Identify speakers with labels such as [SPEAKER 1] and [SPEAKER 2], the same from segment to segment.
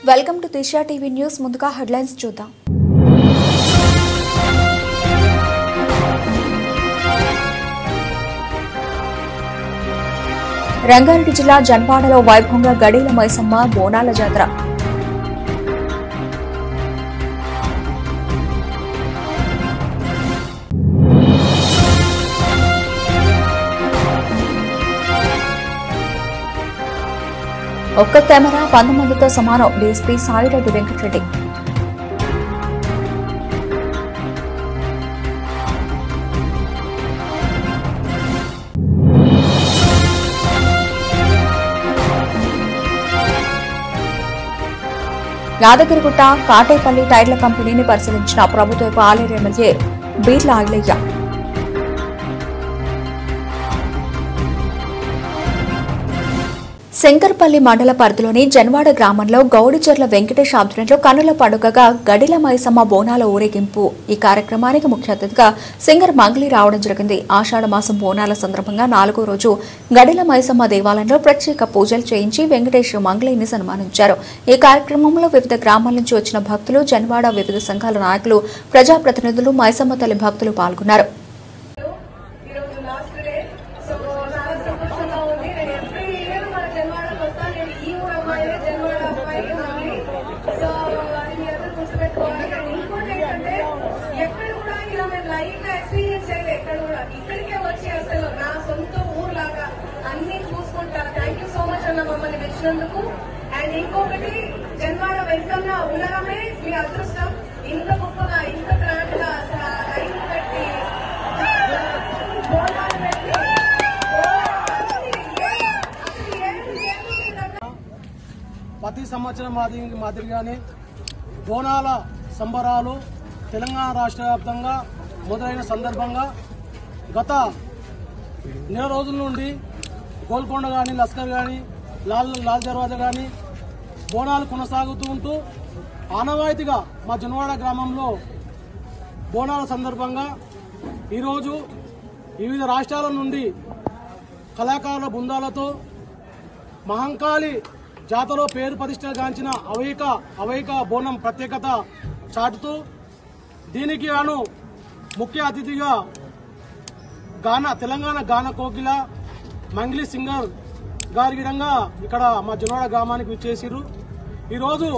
[SPEAKER 1] Welcome to Disha TV news. ముందుగా headlines చూద్దాం. రంగారెడ్డి జిల్లా జన్వాడలో వైభవంగా గడీల మైసమ్మ బోనాల జాతర. ఒక్క కెమెరా 100 మందితో సమానం డీఎస్పీ సాయిరెడ్డి వెంకటరెడ్డి. యాదగిరిగుట్ట కాటేపల్లి టైర్ల కంపెనీని పరిశీలించిన ప్రభుత్వ ఆలేరు ఎమ్మెల్యే బీర్ల ఐలయ్య. శంకర్పల్లి మండల పరిధిలోని జన్వాడ గ్రామంలో గౌడిచెర్ల వెంకటేష్ ఆధ్వర్యంలో కన్నుల పండుగగా గడిల మైసమ్మ బోనాల ఊరేగింపు. ఈ కార్యక్రమానికి ముఖ్య అతిథిగా సింగర్ మంగళి రావడం జరిగింది. ఆషాఢ మాసం బోనాల సందర్భంగా 4వ రోజు గడిల మైసమ్మ దేవాలయంలో ప్రత్యేక పూజలు చేయించి వెంకటేష్ మంగళిని సన్మానించారు. ఈ కార్యక్రమంలో వివిధ గ్రామాల నుంచి వచ్చిన భక్తులు, జన్వాడ వివిధ సంఘాల నాయకులు, ప్రజాప్రతినిధులు, మైసమ్మ తల్లి భక్తులు పాల్గొన్నారు.
[SPEAKER 2] ఇక్కడికే వచ్చి అసలు నా సొంత ఊర్లాగా అన్ని చూసుకుంటా. థ్యాంక్ యూ సో మచ్ అన్న మమ్మల్ని పిలిచినందుకు. అండ్ ఇంకొకటి, జన్వాడ వెల్కమ్ గా ఉండడమే మీ అదృష్టం. ఇంత గొప్పగా, ఇంత గ్రాండ్ గా రైలు పెట్టి
[SPEAKER 3] ప్రతి సంవత్సరం మాదిరిగానే బోనాల సంబరాలు తెలంగాణ రాష్ట్ర వ్యాప్తంగా మొదలైన సందర్భంగా గత నెల రోజుల నుండి గోల్కొండ కానీ, లస్కర్ కానీ, లాల్ దర్వాజా కానీ బోనాలు కొనసాగుతూ ఉంటూ ఆనవాయితీగా మా జన్వాడ గ్రామంలో బోనాల సందర్భంగా ఈరోజు వివిధ రాష్ట్రాల నుండి కళాకారుల బృందాలతో మహంకాళి జాతరలో పేరు ప్రతిష్టగాంచిన అవైక బోనం ప్రత్యేకత చాటుతూ దీనికి గాను ముఖ్య అతిథిగా తెలంగాణ గాన కోకిల మంగ్లీ సింగర్ గారి విధంగా ఇక్కడ మా జన్వాడ గ్రామానికి విచ్చేసిరు. ఈరోజు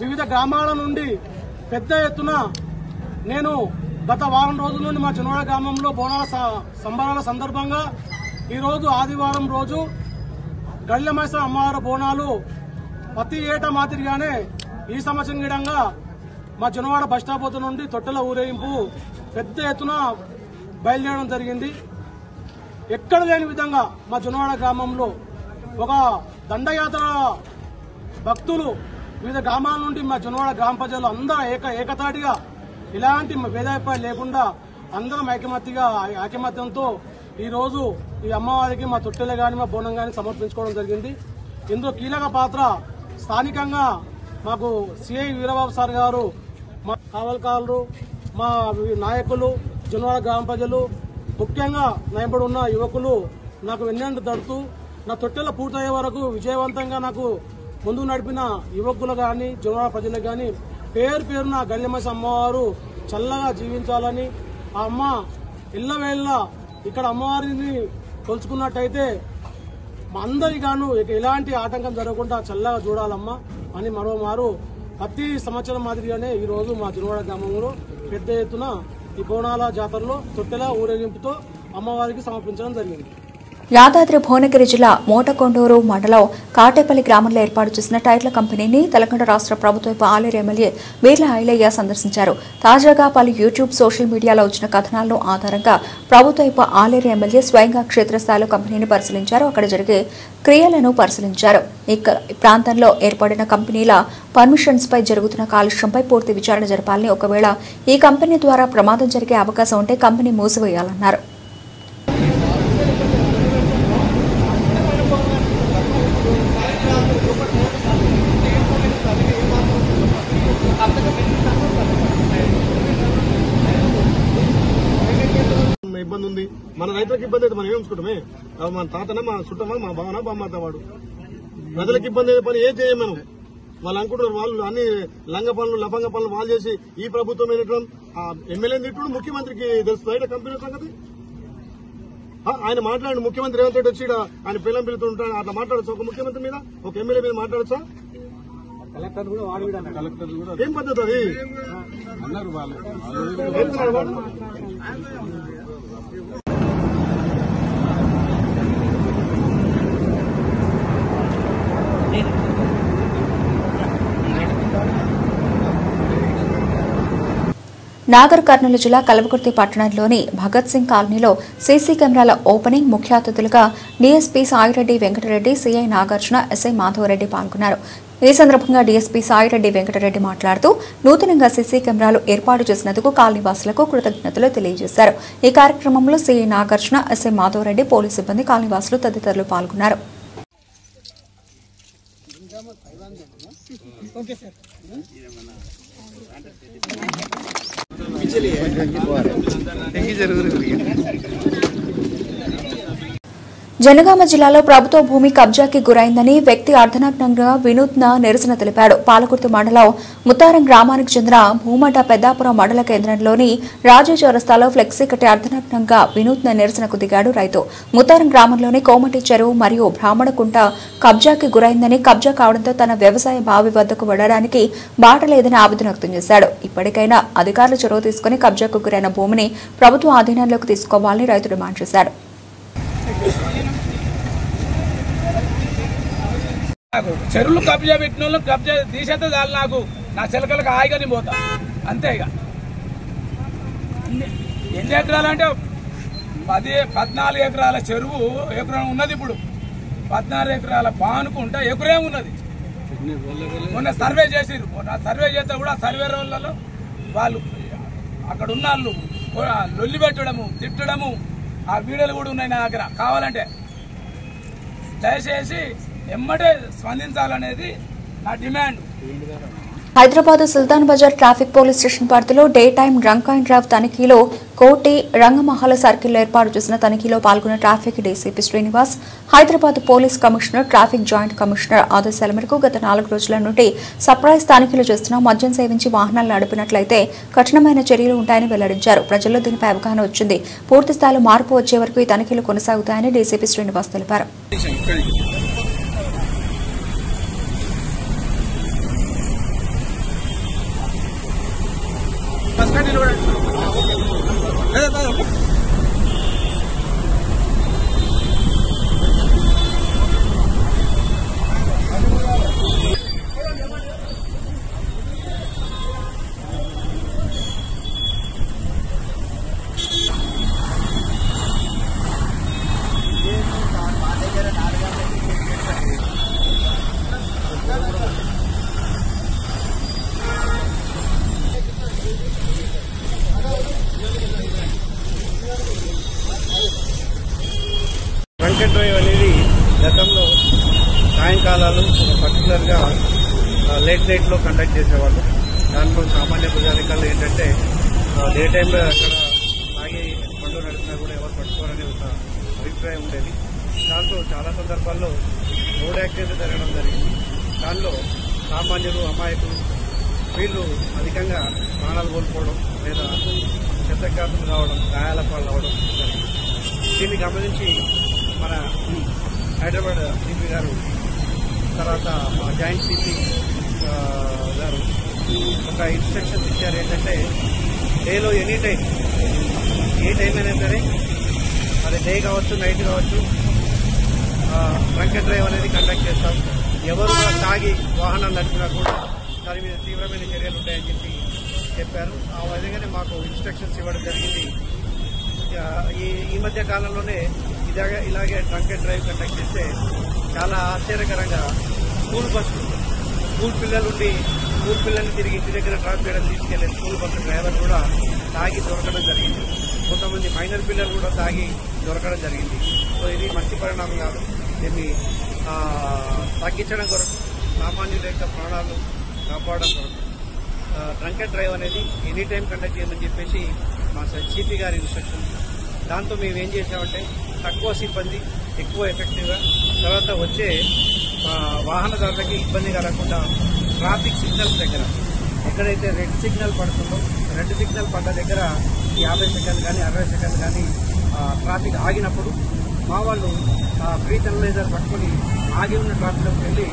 [SPEAKER 3] వివిధ గ్రామాల నుండి పెద్ద ఎత్తున నేను గత వారం రోజుల నుండి మా జన్వాడ గ్రామంలో బోనాల సంబరాల సందర్భంగా ఈరోజు ఆదివారం రోజు గడిల మైసమ్మ అమ్మవారి బోనాలు ప్రతి ఏటా మాదిరిగానే ఈ సంవత్సరం గిడంగా మా జన్వాడ బస్టాప్ వద్ద నుండి తొట్టెల ఊరేగింపు పెద్ద ఎత్తున బయలుదేరడం జరిగింది. ఎక్కడ లేని విధంగా మా జన్వాడ గ్రామంలో ఒక దండయాత్ర భక్తులు వివిధ గ్రామాల నుండి మా జన్వాడ గ్రామ ప్రజలు అందరూ ఏకతాటిగా ఎలాంటి భేదాభిప్రాయం లేకుండా అందరం ఐకమత్యంతో ఈరోజు ఈ అమ్మవారికి మా తొట్టెలు గాని, మా బోనం గాని సమర్పించుకోవడం జరిగింది. ఇందులో కీలక పాత్ర స్థానికంగా మాకు సిఐ వీరబాబు సార్ గారు, మా కావల్కారులు, మా నాయకులు, జన్వాడ గ్రామ ప్రజలు, ముఖ్యంగా నయంబడి ఉన్న యువకులు నాకు వెన్నెండు తడుతూ నా తొట్టెల పూర్తయ్యే వరకు విజయవంతంగా నాకు ముందుకు నడిపిన యువకులు గాని, జన్వాడ ప్రజలకు గాని పేరున గడిల మైసమ్మ అమ్మవారు చల్లగా జీవించాలని, ఆ అమ్మ ఇళ్లవేళ్ళ ఇక్కడ అమ్మవారిని కొలుచుకున్నట్టయితే మా అందరి గాను ఎలాంటి ఆటంకం జరగకుండా చల్లగా చూడాలమ్మా అని మరోమారు ప్రతి సంవత్సరం మాదిరిగానే ఈ రోజు మా జన్వాడ గ్రామంలో పెద్ద ఎత్తున ఈ బోనాల జాతరలో తొట్టెల ఊరేగింపుతో అమ్మవారికి సమర్పించడం జరిగింది.
[SPEAKER 1] యాదాద్రి భువనగిరి జిల్లా మోటకొండూరు మండలం కాటేపల్లి గ్రామంలో ఏర్పాటు చేసిన టైర్ల కంపెనీని తెలంగాణ రాష్ట్ర ప్రభుత్వ ఆలేరు ఎమ్మెల్యే బీర్ల ఐలయ్య సందర్శించారు. తాజాగా పలు యూట్యూబ్, సోషల్ మీడియాలో వచ్చిన కథనాలను ఆధారంగా ప్రభుత్వ ఆలేరు ఎమ్మెల్యే స్వయంగా క్షేత్రస్థాయిలో కంపెనీని పరిశీలించారు. అక్కడ జరిగే క్రియలను పరిశీలించారు. ఈ ప్రాంతంలో ఏర్పడిన కంపెనీల పర్మిషన్స్ పై జరుగుతున్న కాలుష్యంపై పూర్తి విచారణ జరపాలని, ఒకవేళ ఈ కంపెనీ ద్వారా ప్రమాదం జరిగే అవకాశం ఉంటే కంపెనీ మూసివేయాలన్నారు.
[SPEAKER 4] ఇబ్బంది ఉంది, మన రైతులకు ఇబ్బంది అయితే మనం ఏం ఉంచుకుంటామే? మన తాతనే, మా చుట్టమా, మా బావనా, బామ్మ వాడు ప్రజలకు ఇబ్బంది అయ్యే పని ఏం చేయం మేము. వాళ్ళు అనుకుంటారు వాళ్ళు అన్ని లంగ పనులు లఫంగ పనులు వాళ్ళు చేసి ఈ ప్రభుత్వం ఏదటం ఎమ్మెల్యేని తిట్టుడు ముఖ్యమంత్రికి తెలుస్తుంది కంపెనీ సంగతి. ఆయన మాట్లాడి ముఖ్యమంత్రి రేవంత్ రెడ్డి వచ్చి ఆయన పిల్లం పిలుతుంటాడు అట్లా మాట్లాడచ్చు ఒక ముఖ్యమంత్రి మీద ఒక ఎమ్మెల్యే మీద మాట్లాడచ్చా?
[SPEAKER 3] కలెక్టర్ కూడా వాడు కలెక్టర్ కూడా
[SPEAKER 4] ఏం పద్ధతి అది
[SPEAKER 3] అన్నారు వాళ్ళు.
[SPEAKER 1] నాగర్ కర్నూలు జిల్లా కల్వకుర్తి పట్టణంలోని భగత్ సింగ్ కాలనీలో సీసీ కెమెరాల ఓపెనింగ్ ముఖ్య అతిథులుగా DSP Saireddy Venkatareddy, CI Nagarjuna, SI Madhavareddy పాల్గొన్నారు. ఈ సందర్భంగా డీఎస్పీ సాయిరెడ్డి వెంకటరెడ్డి మాట్లాడుతూ నూతనంగా సీసీ కెమెరాలు ఏర్పాటు చేసినందుకు కాలనీవాసులకు కృతజ్ఞతలు తెలియజేశారు. ఈ కార్యక్రమంలో CI Nagarjuna, SI Madhavareddy, police సిబ్బంది, కాలనీవాసులు తదితరులు పాల్గొన్నారు. జనగామ జిల్లాలో ప్రభుత్వ భూమి కబ్జాకి గురైందని వ్యక్తి అర్ధనగ్నంగా వినూత్న నిరసన తెలిపాడు. పాలకుర్తి మండలం ముత్తారం గ్రామానికి చెందిన భూమట పెద్దాపురం మండల కేంద్రంలోని రాజు చౌరస్తాలో ఫ్లెక్సీ కట్టి అర్ధనగ్నంగా వినూత్న నిరసనకు దిగాడు రైతు. ముత్తారం గ్రామంలోని కోమటి చెరువు మరియు బ్రాహ్మణకుంట కబ్జాకి గురైందని, కబ్జా కావడంతో తన వ్యవసాయ బావి వద్దకు వెళ్లడానికి బాట లేదని ఆవేదన వ్యక్తం చేశాడు. ఇప్పటికైనా అధికారులు చొరవ తీసుకుని కబ్జాకు గురైన భూమిని ప్రభుత్వ ఆధీనంలోకి తీసుకోవాలని రైతు డిమాండ్ చేశాడు.
[SPEAKER 5] చెరువులు కబ్జా పెట్టిన వాళ్ళు కబ్జా తీసేస్తే చాలు, నాకు నా చిలకలకు హాయిగానే పోతా అంతే. ఇక ఎన్ని ఎకరాలు అంటే 14 ఎకరాల చెరువు ఎకరం ఉన్నది. ఇప్పుడు 14 ఎకరాల పానుకుంటా ఎకరే ఉన్నది. మొన్న సర్వే చేసిరు. మొన్న సర్వే చేస్తే కూడా సర్వే రోజులలో వాళ్ళు అక్కడ ఉన్న వాళ్ళు లొల్లి పెట్టడము, తిట్టడము, ఆ వీడియోలు కూడా ఉన్నాయి నా దగ్గర. కావాలంటే దయచేసి ఎమ్మటే స్పందించాలనేది నా demand.
[SPEAKER 1] Hyderabad Sultan Bazar traffic police station పరిధిలో day time drunk and drive తనిఖీలో కోటి రంగమహల్ సర్కిల్లో ఏర్పాటు చేసిన తనిఖీలో పాల్గొన్న traffic DCP Srinivas, Hyderabad police commissioner, traffic joint commissioner ఆదేశాల మేరకు గత 4 రోజుల నుండి సర్ప్రైజ్ తనిఖీలు చేస్తున్న మద్యం సేవించి వాహనాలు నడిపినట్లయితే కఠినమైన చర్యలు ఉంటాయని వెల్లడించారు. ప్రజల్లో దీనిపై అవగాహన వచ్చింది. పూర్తి స్థాయిలో మార్పు వచ్చే వరకు ఈ తనిఖీలు కొనసాగుతాయని డీసీపీ శ్రీనివాస్ తెలిపారు.
[SPEAKER 6] డ్రంక్ అండ్ డ్రైవ్ అనేది గతంలో సాయంకాలాలు పర్టికులర్గా లేట్ నైట్లో కండక్ట్ చేసేవాళ్ళు. దాంట్లో సామాన్య ప్రజానికాలు ఏంటంటే డే టైంలో అక్కడ తాగి బండ్లు నడిపినా కూడా ఎవరు పట్టుకోరనే ఒక అభిప్రాయం ఉండేది. దాంతో చాలా సందర్భాల్లో రోడ్ యాక్సిడెంట్ జరగడం జరిగింది. దానిలో సామాన్యులు, అమాయకులు వీళ్ళు అధికంగా ప్రాణాలు కోల్పోవడం లేదా క్షతగాతులు కావడం, గాయాల పాలు అవడం జరిగింది. దీన్ని గమనించి మన హైదరాబాద్ సిపి గారు, తర్వాత మా జాయింట్ సిపి గారు ఒక ఇన్స్ట్రక్షన్స్ ఇచ్చారు. ఏంటంటే డేలో ఎనీ టైం, ఏ టైం అయినా సరే, అది డే కావచ్చు, నైట్ కావచ్చు, డ్రంక్ అండ్ డ్రైవ్ అనేది కండక్ట్ చేస్తాం. ఎవరు తాగి వాహనాలు నడిపినా కూడా దాని మీద తీవ్రమైన చర్యలు ఉంటాయని చెప్పారు. ఆ విధంగానే మాకు ఇన్స్ట్రక్షన్స్ ఇవ్వడం జరిగింది. ఈ మధ్య కాలంలోనే ఇలాగే డ్రంక్ అండ్ డ్రైవ్ కండక్ట్ చేస్తే చాలా ఆశ్చర్యకరంగా స్కూల్ పిల్లల్ని తిరిగి ఇంటి దగ్గర డ్రాప్ చేయడం, తీసుకెళ్లే స్కూల్ బస్సు డ్రైవర్ కూడా తాగి దొరకడం జరిగింది. కొంతమంది మైనర్ పిల్లలు కూడా తాగి దొరకడం జరిగింది. సో ఇది మంచి పరిణామం కాదు. దీన్ని తగ్గించడం కొరకు, సామాన్యుల యొక్క ప్రాణాలు కాపాడడం కొరకు డ్రంక్ అండ్ డ్రైవ్ అనేది ఎనీ టైం కండక్ట్ చేయమని చెప్పేసి మా సిపి గారి ఇన్స్ట్రక్షన్. దాంతో మేము ఏం చేసామంటే తక్కువ సిబ్బంది, ఎక్కువ ఎఫెక్టివ్గా, తర్వాత వచ్చే వాహనదారులకి ఇబ్బంది కలగకుండా ట్రాఫిక్ సిగ్నల్స్ దగ్గర ఎక్కడైతే రెడ్ సిగ్నల్ పడుతుందో, రెడ్ సిగ్నల్ పడ్డ దగ్గర 50 సెకండ్లు కానీ 60 సెకండ్లు కానీ ట్రాఫిక్ ఆగినప్పుడు మా వాళ్ళు బ్రీత్ అనలైజర్ పట్టుకుని ఆగి ఉన్న ట్రాఫిక్లోకి వెళ్ళి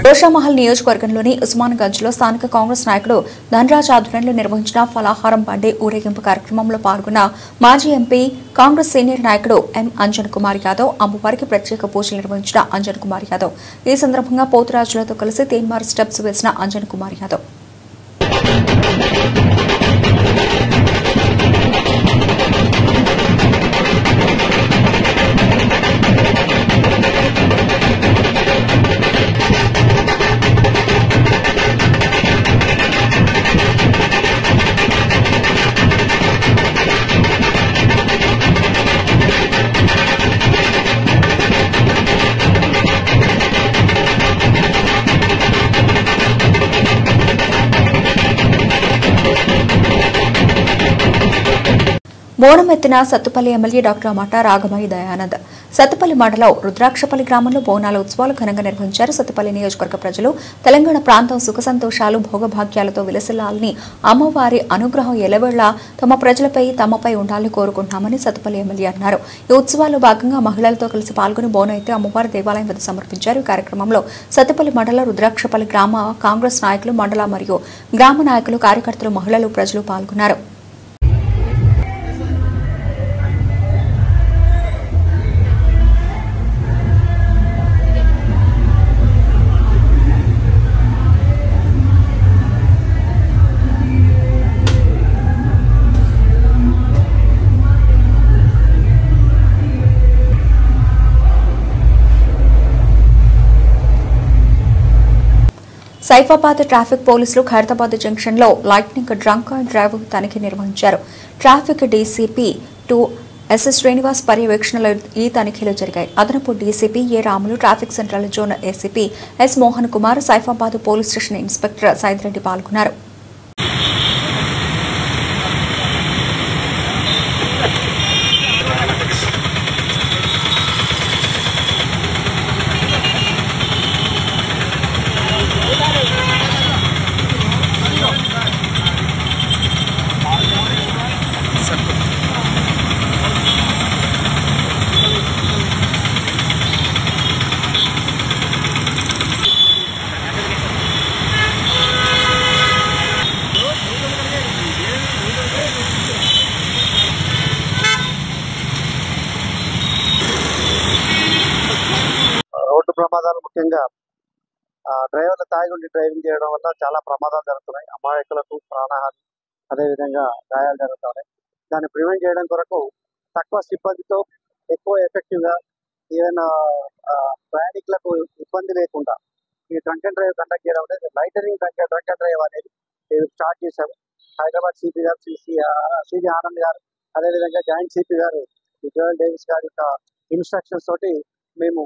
[SPEAKER 1] గోషామహల్ నియోజకవర్గంలోని ఉస్మాన్గంజ్ లో స్థానిక కాంగ్రెస్ నాయకుడు ధనరాజ్ ఆధ్వర్యంలో నిర్వహించిన ఫలాహారం బండి ఊరేగింపు కార్యక్రమంలో పాల్గొన్న మాజీ ఎంపీ కాంగ్రెస్ సీనియర్ నాయకుడు ఎం అంజన్ కుమార్ యాదవ్ అమ్మవారికి ప్రత్యేక పూజలు నిర్వహించిన అంజన్ కుమార్ యాదవ్ ఈ సందర్భంగా పోతురాజులతో కలిసి తీన్మార్ స్టెప్స్ వేసిన అంజన్ కుమార్ యాదవ్ బోనమెత్తిన సత్తుపల్లి ఎమ్మెల్యే డాక్టర్ మఠ రాఘమయ్య దయానంద్ సత్తుపల్లి మండలం రుద్రాక్షపల్లి గ్రామంలో బోనాల ఉత్సవాలు ఘనంగా నిర్వహించారు. సత్తుపల్లి నియోజకవర్గ ప్రజలు తెలంగాణ ప్రాంతం సుఖ సంతోషాలు భోగభాగ్యాలతో విలసిల్లాలని అమ్మవారి అనుగ్రహం ఎలవేళ తమ ప్రజలపై తమపై ఉండాలని కోరుకుంటున్నామని సత్తుపల్లి ఎమ్మెల్యే అన్నారు. ఈ ఉత్సవాల్లో భాగంగా మహిళలతో కలిసి పాల్గొని బోనం ఎత్తి అమ్మవారి దేవాలయం వద్ద సమర్పించారు. ఈ కార్యక్రమంలో సత్తుపల్లి మండల రుద్రాక్షపల్లి గ్రామ కాంగ్రెస్ నాయకులు, మండల మరియు గ్రామ నాయకులు, కార్యకర్తలు, మహిళలు, ప్రజలు పాల్గొన్నారు. సైఫాబాద్ ట్రాఫిక్ పోలీసులు ఖైరతాబాద్ జంక్షన్ లో లైట్నింగ్ డ్రంక్ అండ్ డ్రైవ్ తనిఖీ నిర్వహించారు. ట్రాఫిక్ డీసీపీ 2 ఎస్ఎస్ శ్రీనివాస్ పర్యవేక్షణలో ఈ తనిఖీలు జరిగాయి. అదనపు DCP A Ramulu, traffic central zone ACP S Mohan Kumar, Saifabad police station inspector Saidireddy పాల్గొన్నారు.
[SPEAKER 6] ప్రమాదాలు ముఖ్యంగా డ్రైవర్లు తాగి ఉండి డ్రైవింగ్ చేయడం వల్ల చాలా ప్రమాదాలు జరుగుతున్నాయి. అమాయకులకు ప్రాణహాని, అదేవిధంగా గాయాలు జరుగుతున్నాయి. దాన్ని ప్రివెంట్ చేయడం కొరకు తక్కువ సిబ్బందితో ఎక్కువ ఎఫెక్టివ్గా ఈవెన్ ప్రయాణికులకు ఇబ్బంది లేకుండా ఈ డ్రంక్ అండ్ డ్రైవ్ కండక్ట్ చేయడం అనేది లైటనింగ్ డ్రంక్ అండ్ డ్రైవ్ అనేది స్టార్ట్ చేశారు. హైదరాబాద్ సిపి గారు, సిబి ఆనంద్ గారు, అదేవిధంగా జాయింట్ సిపి గారు జోయల్ డేవిస్ గారి యొక్క ఇన్స్ట్రక్షన్స్ తోటి మేము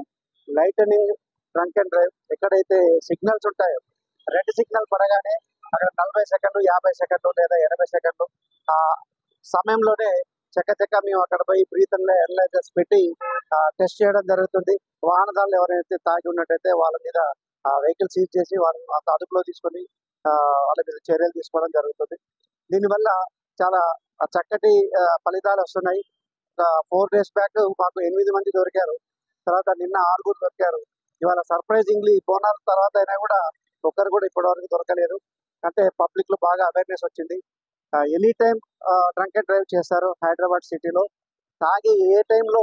[SPEAKER 6] లైటనింగ్ డ్రంక్ అండ్ డ్రైవ్ ఎక్కడైతే సిగ్నల్స్ ఉంటాయో, రెడ్ సిగ్నల్ పడగానే అక్కడ 40 సెకండ్లు, 50 సెకండ్లు లేదా 80 సెకండ్లు ఆ సమయంలోనే చక్కచక్క మేము అక్కడ పోయి బ్రీత్ అనలైజర్స్ పెట్టి టెస్ట్ చేయడం జరుగుతుంది. వాహనదారులు ఎవరైతే తాగి ఉన్నట్టయితే వాళ్ళ మీద వెహికల్ సీజ్ చేసి వాళ్ళని అదుపులో తీసుకొని వాళ్ళ మీద చర్యలు తీసుకోవడం జరుగుతుంది. దీనివల్ల చాలా చక్కటి ఫలితాలు వస్తున్నాయి. 4 days బ్యాక్ మాకు 8 మంది దొరికారు. తర్వాత నిన్న 6 దొరికారు. ఇవాళ సర్ప్రైజింగ్లీ బోనాల తర్వాత అయినా కూడా ఒక్కరు కూడా ఇప్పటి వరకు దొరకలేదు. అంటే పబ్లిక్ లో బాగా అవేర్నెస్ వచ్చింది. Any time drunk and drive చేస్తారు హైదరాబాద్ సిటీలో. తాగి ఏ టైంలో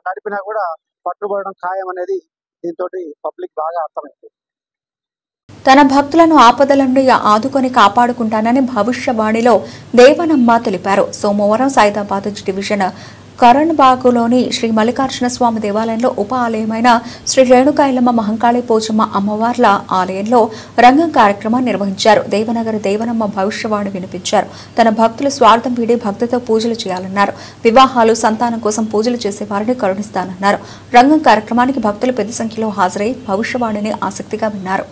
[SPEAKER 6] నడిపినా కూడా పట్టుబడడం ఖాయం అనేది దీంతో పబ్లిక్ బాగా అర్థమైంది.
[SPEAKER 1] తన భక్తులను ఆపదల నుండి ఆదుకొని కాపాడుకుంటానని భవిష్యవాణిలో దేవనమ్మ తెలిపారు. సోమవారం సైదాబాద్ డివిజన్ కరణ్బాగులోని శ్రీ మల్లికార్జున స్వామి దేవాలయంలో ఉప ఆలయమైన శ్రీ రేణుకాయలమ్మ మహంకాళి పోచమ్మ అమ్మవార్ల ఆలయంలో రంగం కార్యక్రమాన్ని నిర్వహించారు. దేవనగర్ దేవనమ్మ భవిష్యవాణి వినిపించారు. తన భక్తులు స్వార్థం వీడి భక్తితో పూజలు చేయాలన్నారు. వివాహాలు, సంతానం కోసం పూజలు చేసే వారిని కరుణిస్తానన్నారు. రంగం కార్యక్రమానికి భక్తులు పెద్ద సంఖ్యలో హాజరై భవిష్యవాణిని ఆసక్తిగా విన్నారు.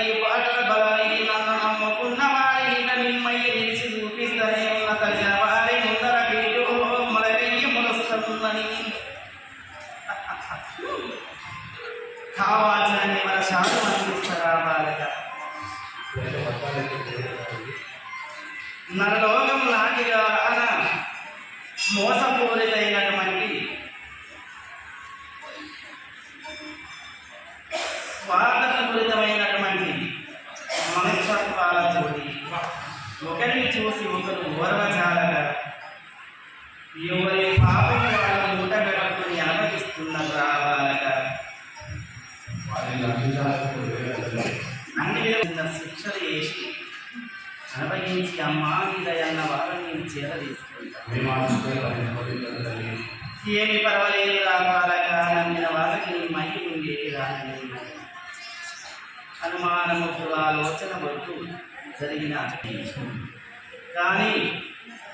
[SPEAKER 7] ఈ పాటల బలాయి నన్ను నమ్ముకున్న వారి నరలోకం నాటిగా మోసపూరితైనటువంటి స్వార్థపూరితమైనటువంటి మనస్తత్వాలతోటి ఒకరిని చూసి ఒకరు ఓర్వజాలగా ఎవరి పాపం వాళ్ళు మూటగట్టుకుని అనుమతిస్తున్న రావాలగా అన్ని విధంగా శిక్షలు వేసి అనుభవించి అమ్మా మీదన్న వాళ్ళని చేరదీసుకుంటాం. ఏమి పర్వాలేదు రావాలగా నమ్మిన వాళ్ళకి మళ్ళీ ఉండేది రాని అనుమానముకు ఆలోచన వద్దు జరిగిన కానీ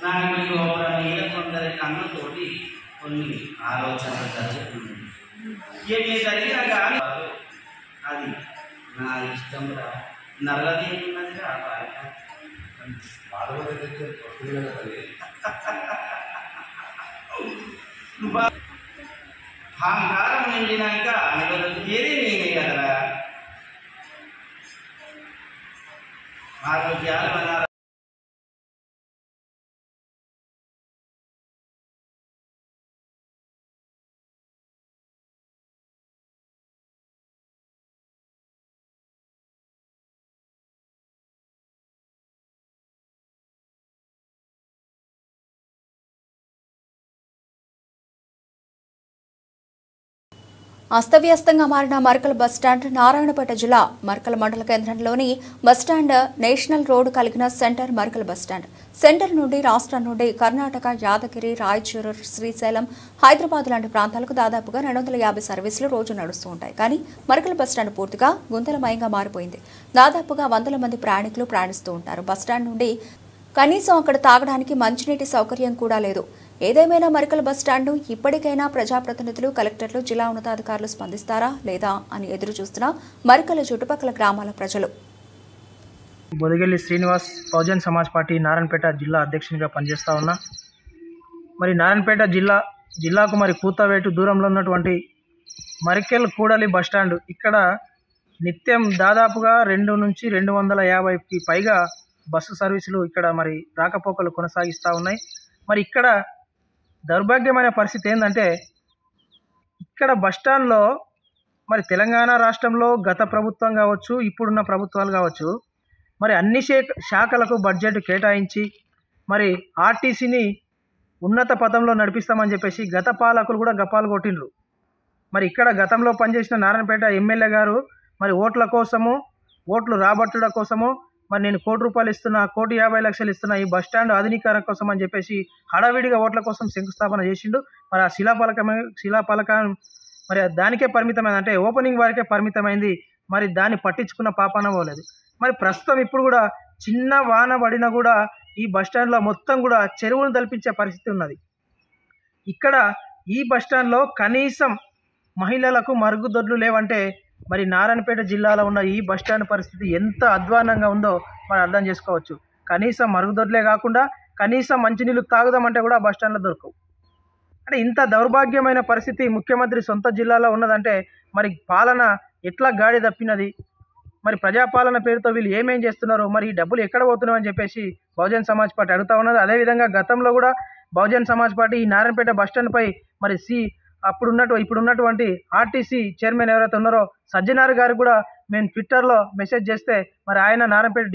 [SPEAKER 7] నాకు లోపల మీద కొందరి కన్నుతోటి కొన్ని ఆలోచనలు జరుగుతుంది. ఏమి జరిగినా కానీ అది నా ఇష్టం రా నల్లదేమున్నది రావాలి. అహంకారం నిండినాక ఏది నేనే కదరా ఆరోగ్యాలు అన్నారు.
[SPEAKER 1] అస్తవ్యస్తంగా మారిన మర్కల్ బస్టాండ్ నారాయణపేట జిల్లా మర్కల్ మండల కేంద్రంలోని బస్టాండ్ నేషనల్ రోడ్డు కలిగిన సెంటర్ మర్కల్ బస్టాండ్. సెంటర్ నుండి రాష్ట్రం నుండి కర్ణాటక, యాదగిరి, రాయచూరు, శ్రీశైలం, హైదరాబాద్ లాంటి ప్రాంతాలకు దాదాపుగా 250 సర్వీసులు రోజు నడుస్తూ ఉంటాయి. కానీ మర్కల్ బస్టాండ్ పూర్తిగా గుంతలమయంగా మారిపోయింది. దాదాపుగా 100 మంది ప్రయాణికులు ప్రయాణిస్తూ ఉంటారు. బస్టాండ్ నుండి కనీసం అక్కడ తాగడానికి మంచినీటి సౌకర్యం కూడా లేదు. ఏదేమైనా మర్కల్ బస్టాండ్ ఇప్పటికైనా ప్రజాప్రతినిధులు, కలెక్టర్లు, జిల్లా ఉన్నతాధికారులు స్పందిస్తారా లేదా అని ఎదురు చూస్తున్న మర్కల్ చుట్టుపక్కల గ్రామాల ప్రజలు.
[SPEAKER 8] బొదిగెల్లి శ్రీనివాస్, బహుజన్ సమాజ్ పార్టీ నారాయణపేట జిల్లా అధ్యక్షునిగా పనిచేస్తూ ఉన్నా. మరి నారాయణపేట జిల్లాకు మరి కూతవేటు దూరంలో ఉన్నటువంటి మర్కల్ కూడలి బస్టాండ్, ఇక్కడ నిత్యం దాదాపుగా 200 నుంచి 250కి పైగా బస్సు సర్వీసులు ఇక్కడ మరి రాకపోకలు కొనసాగిస్తూ ఉన్నాయి. మరి ఇక్కడ దౌర్భాగ్యమైన పరిస్థితి ఏంటంటే, ఇక్కడ బస్టాండ్లో మరి తెలంగాణ రాష్ట్రంలో గత ప్రభుత్వం కావచ్చు, ఇప్పుడున్న ప్రభుత్వాలు కావచ్చు, మరి అన్ని శాఖలకు బడ్జెట్ కేటాయించి మరి ఆర్టీసీని ఉన్నత పథంలో నడిపిస్తామని చెప్పేసి గత పాలకులు కూడా గప్పాలు కొట్టిండ్రు. మరి ఇక్కడ గతంలో పనిచేసిన నారాయణపేట ఎమ్మెల్యే గారు మరి ఓట్ల కోసము, ఓట్లు రాబట్టుడ కోసము మరి నేను ₹1 కోటి ఇస్తున్నా, ₹1,50,00,000 ఇస్తున్నా ఈ బస్టాండ్ ఆధునీకరణ కోసం అని చెప్పేసి హడావిడిగా ఓట్ల కోసం శంకుస్థాపన చేసిండు. మరి ఆ శిలాఫలకం మరి దానికే పరిమితమైంది, అంటే ఓపెనింగ్ వారికే పరిమితమైంది. మరి దాన్ని పట్టించుకున్న పాపాన పోలేదు. మరి ప్రస్తుతం ఇప్పుడు కూడా చిన్న వాన పడినా కూడా ఈ బస్టాండ్లో మొత్తం కూడా చెరువును తలపించే పరిస్థితి ఉన్నది. ఇక్కడ ఈ బస్టాండ్లో కనీసం మహిళలకు మరుగుదొడ్లు లేవంటే మరి నారాయణపేట జిల్లాలో ఉన్న ఈ బస్టాండ్ పరిస్థితి ఎంత అధ్వానంగా ఉందో మనం అర్థం చేసుకోవచ్చు. కనీసం మరుగుదొడ్లే కాకుండా కనీసం మంచినీళ్ళు తాగుదామంటే కూడా బస్టాండ్లో దొరకవు. అంటే ఇంత దౌర్భాగ్యమైన పరిస్థితి ముఖ్యమంత్రి సొంత జిల్లాలో ఉన్నదంటే మరి పాలన ఎట్లా గాడి తప్పినది, మరి ప్రజాపాలన పేరుతో వీళ్ళు ఏమేం చేస్తున్నారు, మరి ఈ డబ్బులు ఎక్కడ పోతున్నాయని చెప్పేసి బహుజన్ సమాజ్ పార్టీ అడుగుతా ఉన్నది. అదేవిధంగా గతంలో కూడా బహుజన్ సమాజ్ పార్టీ ఈ నారాయణపేట బస్టాండ్పై మరి ఇప్పుడున్నటువంటి ఆర్టీసీ చైర్మన్ ఎవరైతే ఉన్నారో సజ్జనార్ గారికి కూడా మేము ట్విట్టర్లో మెసేజ్ చేస్తే మరి ఆయన నారాయణపేట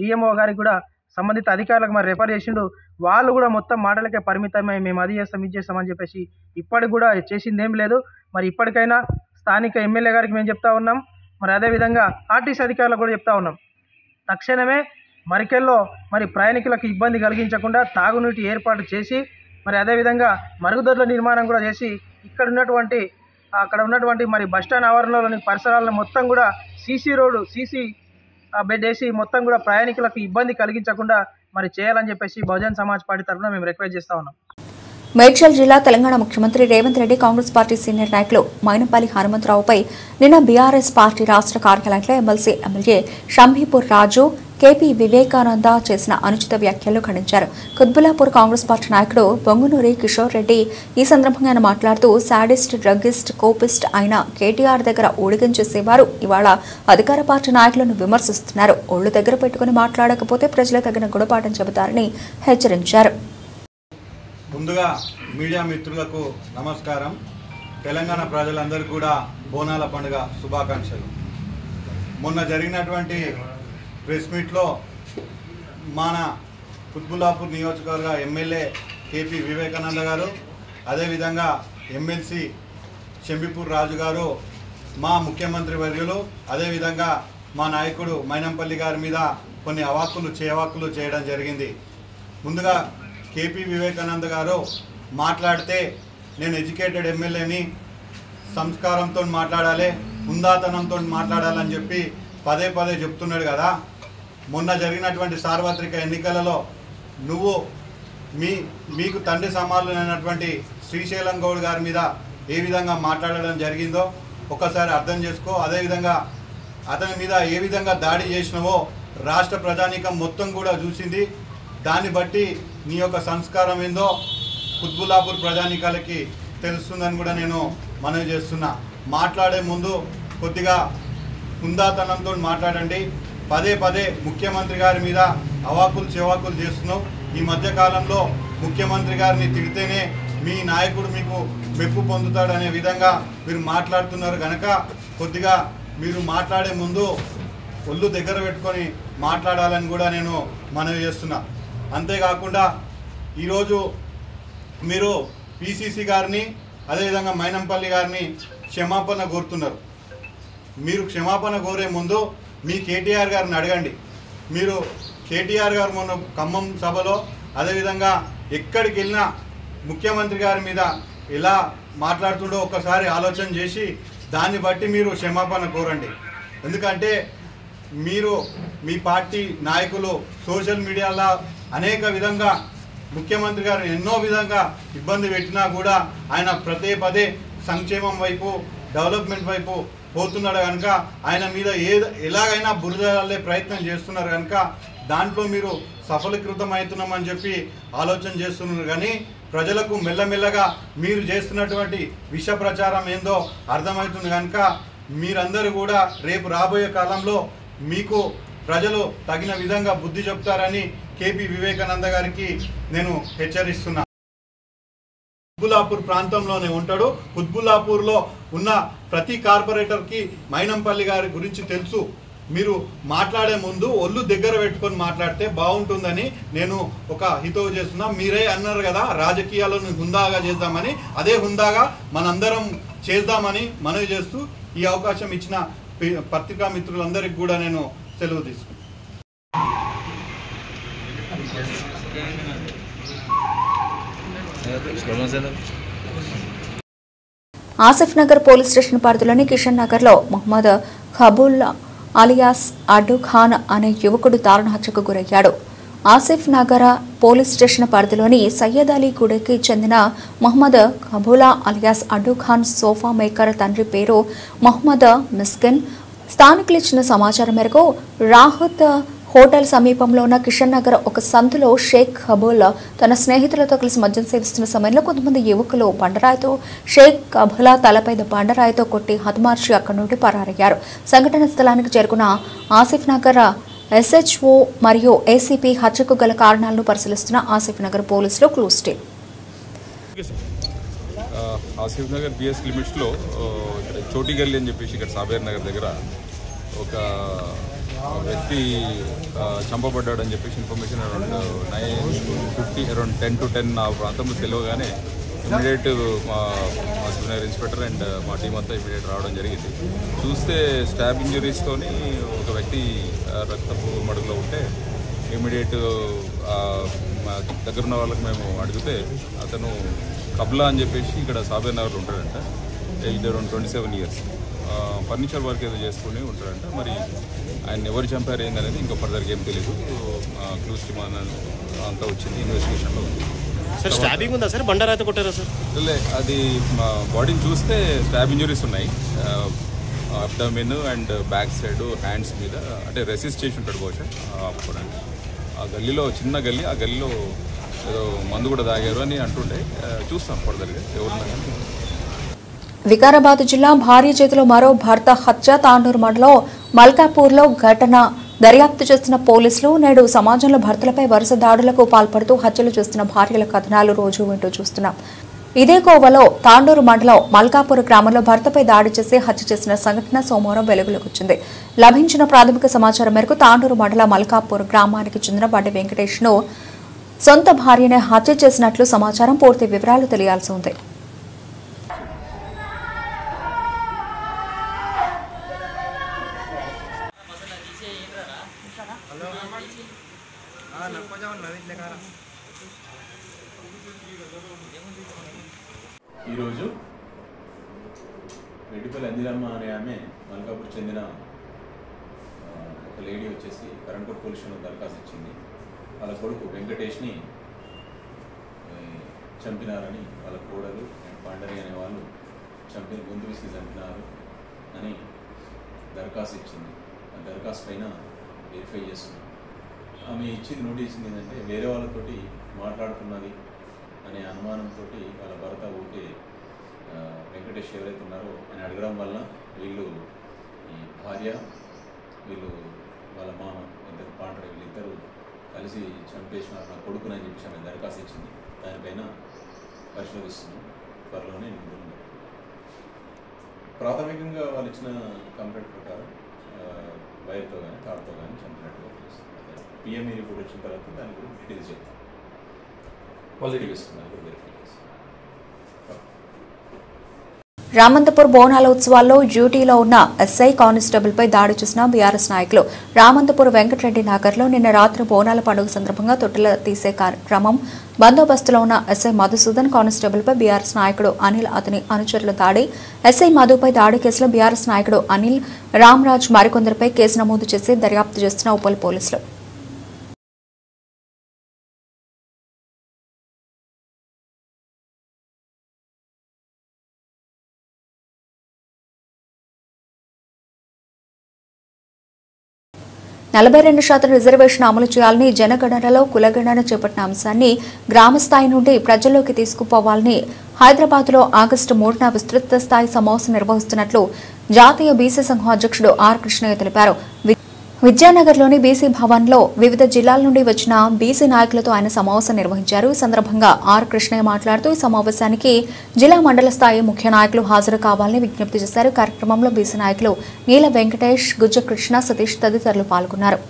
[SPEAKER 8] డిఎంఓ గారికి కూడా సంబంధిత అధికారులకు మరి రెఫర్ చేసిండు. వాళ్ళు కూడా మొత్తం మాటలకే పరిమితమై మేము అది చేస్తాం ఇది చేస్తామని చెప్పేసి ఇప్పటికి కూడా చేసింది ఏం లేదు. మరి ఇప్పటికైనా స్థానిక ఎమ్మెల్యే గారికి మేము చెప్తా ఉన్నాం, మరి అదేవిధంగా ఆర్టీసీ అధికారులకు కూడా చెప్తా ఉన్నాం, తక్షణమే మర్కల్లో మరి ప్రయాణికులకు ఇబ్బంది కలిగించకుండా తాగునీటి ఏర్పాటు చేసి మరి అదేవిధంగా మరుగుదొడ్ల నిర్మాణం కూడా చేసి అక్కడ ఉన్నటువంటి మరి బస్టాండ్ ఆవరణలోని పరిసరాలను మొత్తం కూడా సీసీ బెడ్ వేసి మొత్తం కూడా ప్రయాణికులకు ఇబ్బంది కలిగించకుండా మరి చేయాలని చెప్పేసి బహుజన్ సమాజ్ పార్టీ తరఫున మేము రిక్వెస్ట్ చేస్తా ఉన్నాం.
[SPEAKER 1] మేడ్చల్ జిల్లా తెలంగాణ ముఖ్యమంత్రి రేవంత్ రెడ్డి కాంగ్రెస్ పార్టీ సీనియర్ నాయకులు మైనంపల్లి హనుమంతరావుపై నిన్న బీఆర్ఎస్ పార్టీ రాష్ట్ర కార్యాలయంలో ఎమ్మెల్యే షంభీపూర్ రాజు, కేపీ వివేకానంద చేసిన అనుచిత వ్యాఖ్యలు ఖండించారు. కుత్బుల్లాపూర్ కాంగ్రెస్ పార్టీ నాయకుడు బొంగునూరి కిషోర్ రెడ్డి ఈ సందర్భంగా ఆయన మాట్లాడుతూ సాడిస్ట్, డ్రగ్గిస్ట్, కోపిస్ట్ అయిన కేటీఆర్ దగ్గర ఊడిగం చేసేవారు ఇవాళ అధికార పార్టీ నాయకులను విమర్శిస్తున్నారు. ఒళ్ళు దగ్గర పెట్టుకుని మాట్లాడకపోతే ప్రజలు తగిన గుణపాఠం చెబుతారని హెచ్చరించారు.
[SPEAKER 9] ముందుగా మీడియా మిత్రులకు నమస్కారం. తెలంగాణ ప్రజలందరికీ కూడా బోనాల పండుగ శుభాకాంక్షలు. మొన్న జరిగినటువంటి ప్రెస్ మీట్లో మన కుత్బుల్లాపూర్ నియోజకవర్గ ఎమ్మెల్యే కేపీ వివేకానంద గారు, అదేవిధంగా ఎమ్మెల్సీ షంబీపూర్ రాజు గారు, మా ముఖ్యమంత్రి వర్యులు, అదేవిధంగా మా నాయకుడు మైనంపల్లి గారి మీద కొన్ని చేవాకులు చేయడం జరిగింది. ముందుగా కేపీ వివేకానంద గారు మాట్లాడితే నేను ఎడ్యుకేటెడ్ ఎమ్మెల్యేని, సంస్కారంతో మాట్లాడాలి, హుందాతనంతో మాట్లాడాలని చెప్పి పదే చెప్తున్నాడు కదా. మొన్న జరిగినటువంటి సార్వత్రిక ఎన్నికలలో నువ్వు మీకు తండ్రి సమానులైనటువంటి శ్రీశైలం గౌడ్ గారి మీద ఏ విధంగా మాట్లాడడం జరిగిందో ఒకసారి అర్థం చేసుకో. అదేవిధంగా అతని మీద ఏ విధంగా దాడి చేసినవో రాష్ట్ర ప్రజానీకం మొత్తం కూడా చూసింది. దాన్ని బట్టి నీ యొక్క సంస్కారం ఏందో కుత్బుల్లాపూర్ ప్రజానీకాలకి తెలుస్తుందని కూడా నేను మనవి చేస్తున్నా. మాట్లాడే ముందు కొద్దిగా హుందాతనంతో మాట్లాడండి. పదే ముఖ్యమంత్రి గారి మీద చేవాకులు చేస్తున్నావు. ఈ మధ్యకాలంలో ముఖ్యమంత్రి గారిని తిడితేనే మీ నాయకుడు మీకు మెప్పు పొందుతాడనే విధంగా మీరు మాట్లాడుతున్నారు కనుక కొద్దిగా మీరు మాట్లాడే ముందు ఒళ్ళు దగ్గర పెట్టుకొని మాట్లాడాలని కూడా నేను మనవి చేస్తున్నా. అంతేకాకుండా ఈరోజు మీరు పిసిసి గారిని అదేవిధంగా మైనంపల్లి గారిని క్షమాపణ కోరుతున్నారు. మీరు క్షమాపణ కోరే ముందు మీ కేటీఆర్ గారిని అడగండి. మీరు కేటీఆర్ గారు మొన్న ఖమ్మం సభలో అదేవిధంగా ఎక్కడికి వెళ్ళినా ముఖ్యమంత్రి గారి మీద ఎలా మాట్లాడుతుండో ఒక్కసారి ఆలోచన చేసి దాన్ని బట్టి మీరు క్షమాపణ కోరండి. ఎందుకంటే మీరు మీ పార్టీ నాయకులు సోషల్ మీడియాలో అనేక విధంగా ముఖ్యమంత్రి గారు ఎన్నో విధంగా ఇబ్బంది పెట్టినా కూడా ఆయన పదే సంక్షేమం వైపు, డెవలప్మెంట్ వైపు పోతున్నాడు కనుక ఆయన మీద ఎలాగైనా బురదలే ప్రయత్నం చేస్తున్నారు కనుక దాంట్లో మీరు సఫలీకృతం అవుతున్నామని చెప్పి ఆలోచన చేస్తున్నారు. కానీ ప్రజలకు మెల్లమెల్లగా మీరు చేస్తున్నటువంటి విష ప్రచారం ఏందో అర్థమవుతుంది కనుక మీరందరూ కూడా రేపు రాబోయే కాలంలో మీకు ప్రజలు తగిన విధంగా బుద్ధి చెప్తారని కేపీ వివేకానంద గారికి నేను హెచ్చరిస్తున్నా. కుత్బుల్లాపూర్ ప్రాంతంలోనే ఉంటాడు. కుత్బుల్లాపూర్లో ఉన్న ప్రతి కార్పొరేటర్కి మైనంపల్లి గారి గురించి తెలుసు. మీరు మాట్లాడే ముందు ఒళ్ళు దగ్గర పెట్టుకొని మాట్లాడితే బాగుంటుందని నేను ఒక హితవు చేస్తున్నా. మీరే అన్నారు కదా రాజకీయాలను హుందాగా చేద్దామని, అదే హుందాగా మనందరం చేద్దామని మనవి చేస్తూ ఈ అవకాశం ఇచ్చిన పత్రికా మిత్రులందరికీ కూడా నేను సెలవు తీసుకున్నాను.
[SPEAKER 1] ఆసిఫ్ నగర్ పోలీస్ స్టేషన్ పరిధిలోని కిషన్ నగర్లో మొహమ్మద్ ఖబూల్లా అలియాస్ అడ్డు ఖాన్ అనే యువకుడు దారుణ హత్యకు గురయ్యాడు. ఆసిఫ్ నగర్ పోలీస్ స్టేషన్ పరిధిలోని సయ్యద్ అలీ గూడకి చెందిన మొహమ్మద్ ఖబూలా అలియాస్ అడ్డు ఖాన్ సోఫా మేకర్ తండ్రి పేరు మొహమ్మద్ మిస్కిన్. స్థానికులు ఇచ్చిన సమాచారం మేరకు రాహత్ హోటల్ సమీపంలో ఉన్న కిషన్ నగర్ ఒక సందులో షేక్ ఖబూల్ తన స్నేహితులతో కలిసి మద్యం సేవిస్తున్న సమయంలో కొంతమంది యువకులు బండరాయితో షేక్ ఖబూలా తలపై బండరాయితో కొట్టి హతమార్చి అక్కడి నుండి పరారయ్యారు. సంఘటన స్థలానికి చేరుకున్న ఆసిఫ్ నగర్ ఎస్హెచ్ఓ మరియు ఏసీపీ హత్యకు గల కారణాలను పరిశీలిస్తున్న ఆసిఫ్ నగర్ పోలీసులు clues team.
[SPEAKER 10] Asif Nagar PS లిమిట్స్లో చోటిగల్లి అని చెప్పేసి ఇక్కడ సాబేర్ నగర్ దగ్గర ఒక వ్యక్తి చంపబడ్డాడని చెప్పేసి ఇన్ఫర్మేషన్ అరౌండ్ 9:50 అరౌండ్ 10 to 10 ఆ ప్రాంతంలో తెలియగానే ఇమీడియట్ మా సీనియర్ ఇన్స్పెక్టర్ అండ్ మా టీం అంతా ఇమీడియట్ రావడం జరిగింది. చూస్తే స్టాబ్ ఇంజరీస్తోని ఒక వ్యక్తి రక్తపు మడుగులో ఉంటే ఇమీడియట్ మా దగ్గర ఉన్న వాళ్ళకి మేము అడిగితే అతను కబ్లా అని చెప్పేసి ఇక్కడ సాబేర్ నగర్లో ఉంటాడంట. Age around 27 years. Furniture work ఏదో చేసుకుని ఉంటాడంట. మరి ఆయన ఎవరు చంపారు ఏందనేది ఇంకా ఫర్దర్గా ఏం తెలియదు. క్లూస్ టీమ్ అంతా వచ్చింది, ఇన్వెస్టిగేషన్లో ఉంది.
[SPEAKER 11] సార్ స్టాబింగ్ ఉందా సార్? బండారాయితో కొట్టారా సార్?
[SPEAKER 10] అది బాడీని చూస్తే స్టాబ్ ఇంజరీస్ ఉన్నాయి. Abdomen and back side hands మీద అంటే రెసిస్ట్ చేసి ఉంటాడు బహుశా ఆపుకోవడానికి. ఆ గల్లీలో చిన్న గల్లీ, ఆ గల్లీలో ఏదో మందు కూడా తాగారు అని అంటుండే. చూస్తాం ఫర్దర్గా ఎవరున్నారు.
[SPEAKER 1] వికారాబాద్ జిల్లా భార్య చేతిలో మరో భర్త హత్య. తాండూరు మండలం మల్కాపూర్లో ఘటన దర్యాప్తు చేస్తున్న పోలీసులు నేడు సమాజంలో భర్తలపై వరుస దాడులకు పాల్పడుతూ హత్యలు చేస్తున్న భార్యల కథనాలు రోజు వింటూ చూస్తున్నాం. ఇదే కోవలో తాండూరు మండలం మల్కాపూర్ గ్రామంలో భర్తపై దాడి చేసి హత్య చేసిన సంఘటన సోమవారం వెలుగులోకి వచ్చింది. లభించిన ప్రాథమిక సమాచారం మేరకు తాండూరు మండలం మల్కాపూర్ గ్రామానికి చెందిన బండి వెంకటేష్ ను సొంత భార్యనే హత్య చేసినట్లు సమాచారం. పూర్తి వివరాలు తెలియాల్సి ఉంది.
[SPEAKER 12] ఈరోజు రెడ్డిపల్లి అందిరమ్మ అనే ఆమె మల్కాపూర్ చెందిన ఒక లేడీ వచ్చేసి కరణ్కోట్ పోలీస్ స్టేషన్లో దరఖాస్తు ఇచ్చింది. వాళ్ళ కొడుకు వెంకటేష్ని చంపినారని, వాళ్ళ కోడలు పాండరి అనే వాళ్ళు గొంతు విసిగి చంపినారు అని దరఖాస్తు ఇచ్చింది. ఆ దరఖాస్తు పైన వెరిఫై చేస్తున్నాం. ఆమె ఇచ్చింది నోటీస్ ఏంటంటే వేరే వాళ్ళతోటి మాట్లాడుతున్నది అనే అనుమానంతో వాళ్ళ భర్త ఊరికే వెంకటేష్ ఎవరైతే ఉన్నారో అని అడగడం వల్ల వీళ్ళు ఈ భార్య వీళ్ళు వాళ్ళ మామ ఇద్దరు పాండ్ర వీళ్ళిద్దరూ కలిసి చంపేసినారు నా కొడుకునని చెప్పి ఆమె దరఖాస్తు ఇచ్చింది. దానిపైన పరిశోధిస్తున్నాం. త్వరలోనే ప్రాథమికంగా వాళ్ళు ఇచ్చిన కంప్లైంట్ ప్రకారం వైర్తో కానీ తాడుతో కానీ చంపినట్టుగా తెలుస్తుంది. పిఎంఈ రిపోర్ట్ వచ్చిన తర్వాత దాని గురించి డీటెయిల్స్ చెప్తాం.
[SPEAKER 1] రామంతపూర్ బోనాల ఉత్సవాల్లో డ్యూటీలో ఉన్న ఎస్ఐ కానిస్టేబుల్పై దాడి చేసిన బీఆర్ఎస్ నాయకులు. రామంతపూర్ వెంకటరెడ్డి నగర్లో నిన్న రాత్రి బోనాల పండుగ సందర్భంగా తొట్టెల తీసే కార్యక్రమం బందోబస్తులో ఉన్న ఎస్ఐ మధుసూదన్ కానిస్టేబుల్పై బీఆర్ఎస్ నాయకుడు అనిల్ అతని అనుచరుల దాడి. ఎస్ఐ మధుపై దాడి కేసులో బీఆర్ఎస్ నాయకుడు అనిల్, రామ్రాజ్ మరికొందరిపై కేసు నమోదు చేసి దర్యాప్తు చేస్తున్న ఉప్పల్ పోలీసులు. నలభై 42% రిజర్వేషన్ అమలు చేయాలని, జనగణనలో కులగణన చేపట్టిన అంశాన్ని గ్రామస్థాయి నుండి ప్రజల్లోకి తీసుకుపోవాలని హైదరాబాద్లో ఆగస్టు 3న విస్తృత స్థాయి సమావేశం నిర్వహిస్తున్నట్లు జాతీయ బీసీ సంఘం అధ్యక్షుడు ఆర్ కృష్ణయ్య తెలిపారు. విద్యానగర్లోని బీసీ భవన్లో వివిధ జిల్లాల నుండి వచ్చిన బీసీ నాయకులతో ఆయన సమావేశం నిర్వహించారు. ఈ సందర్భంగా ఆర్ కృష్ణయ్య మాట్లాడుతూ ఈ సమావేశానికి జిల్లా మండల స్థాయి ముఖ్య నాయకులు హాజరు కావాలని విజ్ఞప్తి చేశారు. కార్యక్రమంలో బీసీ నాయకులు నీల వెంకటేష్, గుజ్జ కృష్ణ, సతీష్ తదితరులు పాల్గొన్నారు.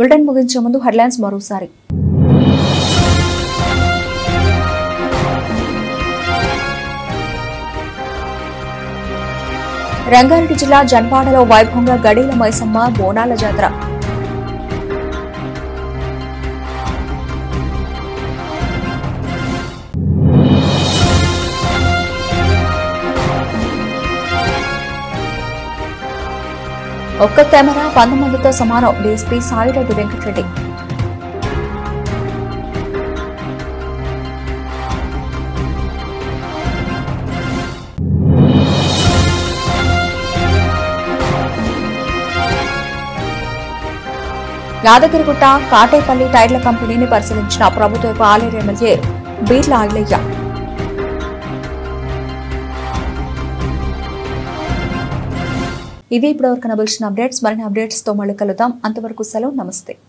[SPEAKER 1] బులెటిన్ ముగించే ముందు హెడ్లైన్స్ మరోసారి. రంగారెడ్డి జిల్లా జన్వాడలో వైభవంగా గడీల మైసమ్మ బోనాల జాతర. ఒక్క కెమెరా 100 మందితో సమానం డీఎస్పీ సాయిరెడ్డి వెంకటరెడ్డి. యాదగిరిగుట్ట కాటేపల్లి టైర్ల కంపెనీని పరిశీలించిన ప్రభుత్వ ఆలేరు ఎమ్మెల్యే బీర్ల ఐలయ్య. ఇవి ఇప్పటివరకు కనబడిన అప్డేట్స్. మరిన్ని అప్డేట్స్ తో మళ్ళీ కలుద్దాం. అంతవరకు సెలవు. నమస్తే.